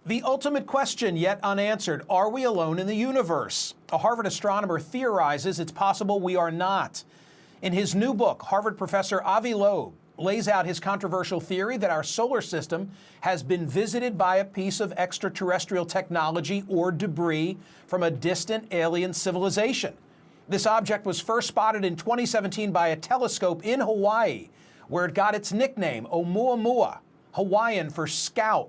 The ultimate question yet unanswered, are we alone in the universe? A Harvard astronomer theorizes it's possible we are not. In his new book, Harvard professor Avi Loeb lays out his controversial theory that our solar system has been visited by a piece of extraterrestrial technology or debris from a distant alien civilization. This object was first spotted in 2017 by a telescope in Hawaii, where it got its nickname, Oumuamua, Hawaiian for scout.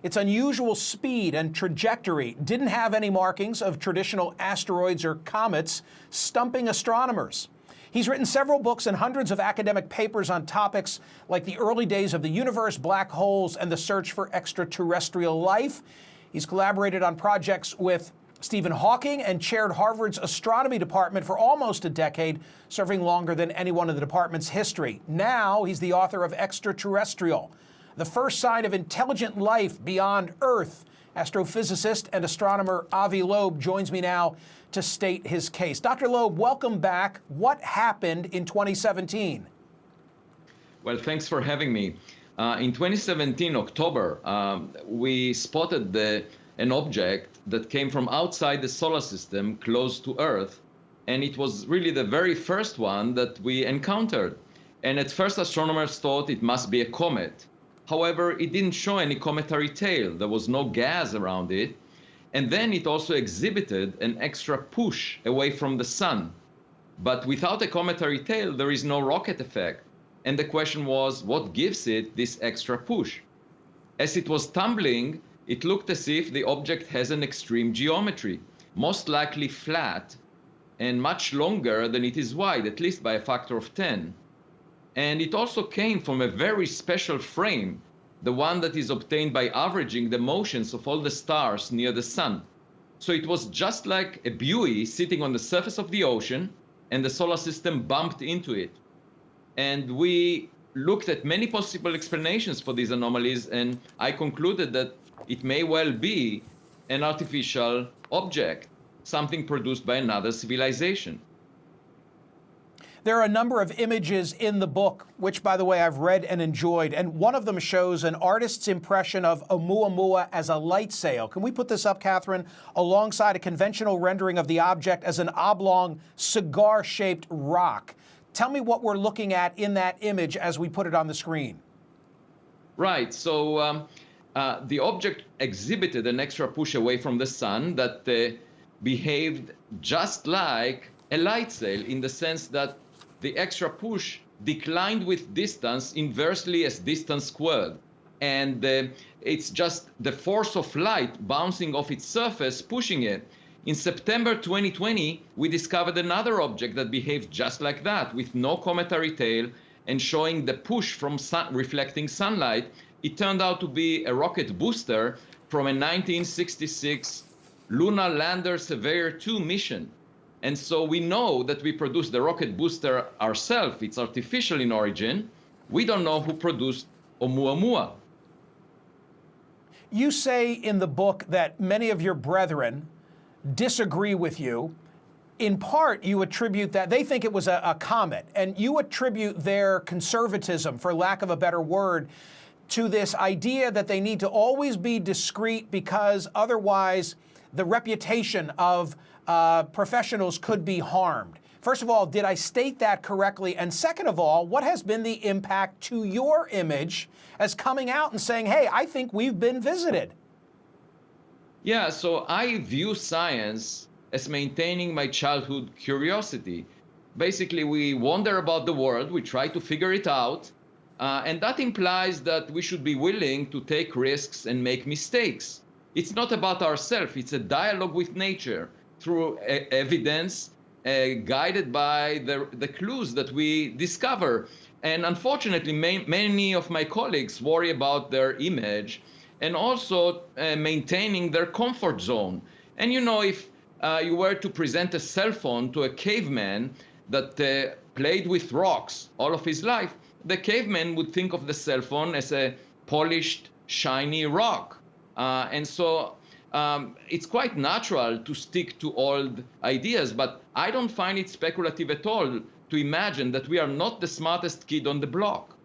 Its unusual speed and trajectory didn't have any markings of traditional asteroids or comets, stumping astronomers. He's written several books and hundreds of academic papers on topics like the early days of the universe, black holes, and the search for extraterrestrial life. He's collaborated on projects with Stephen Hawking and chaired Harvard's astronomy department for almost a decade, serving longer than anyone in the department's history. Now he's the author of Extraterrestrial, the first sign of intelligent life beyond Earth. Astrophysicist and astronomer Avi Loeb joins me now to state his case. Dr. Loeb, welcome back. What happened in 2017? Well, thanks for having me. In 2017, October, we spotted an object that came from outside the solar system close to Earth, and it was really the very first one that we encountered. And at first, astronomers thought it must be a comet. However, it didn't show any cometary tail. There was no gas around it. And then it also exhibited an extra push away from the sun. But without a cometary tail, there is no rocket effect. And the question was, what gives it this extra push? As it was tumbling, it looked as if the object has an extreme geometry, most likely flat and much longer than it is wide, at least by a factor of 10. And it also came from a very special frame, the one that is obtained by averaging the motions of all the stars near the sun. So it was just like a buoy sitting on the surface of the ocean, and the solar system bumped into it. And we looked at many possible explanations for these anomalies, and I concluded that it may well be an artificial object, something produced by another civilization. There are a number of images in the book, which, by the way, I've read and enjoyed, and one of them shows an artist's impression of Oumuamua as a light sail. Can we put this up, Catherine, alongside a conventional rendering of the object as an oblong, cigar-shaped rock? Tell me what we're looking at in that image as we put it on the screen. Right. So the object exhibited an extra push away from the sun that behaved just like a light sail, in the sense that the extra push declined with distance inversely as distance squared. And it's just the force of light bouncing off its surface, pushing it. In September 2020, we discovered another object that behaved just like that, with no cometary tail and showing the push from reflecting sunlight. It turned out to be a rocket booster from a 1966 Lunar Lander Surveyor 2 mission. And so we know that we produced the rocket booster ourselves. It's artificial in origin. We don't know who produced Oumuamua. You say in the book that many of your brethren disagree with you. In part, you attribute that they think it was a comet, and you attribute their conservatism, for lack of a better word, to this idea that they need to always be discreet because otherwise the reputation of professionals could be harmed. First of all, did I state that correctly? And second of all, what has been the impact to your image as coming out and saying, hey, I think we've been visited? Yeah, so I view science as maintaining my childhood curiosity. Basically, we wonder about the world, we try to figure it out, and that implies that we should be willing to take risks and make mistakes. It's not about ourselves, it's a dialogue with nature through evidence, guided by the clues that we discover. And unfortunately, many of my colleagues worry about their image and also maintaining their comfort zone. And you know, if you were to present a cell phone to a caveman that played with rocks all of his life, the caveman would think of the cell phone as a polished, shiny rock. And so it's quite natural to stick to old ideas, but I don't find it speculative at all to imagine that we are not the smartest kid on the block.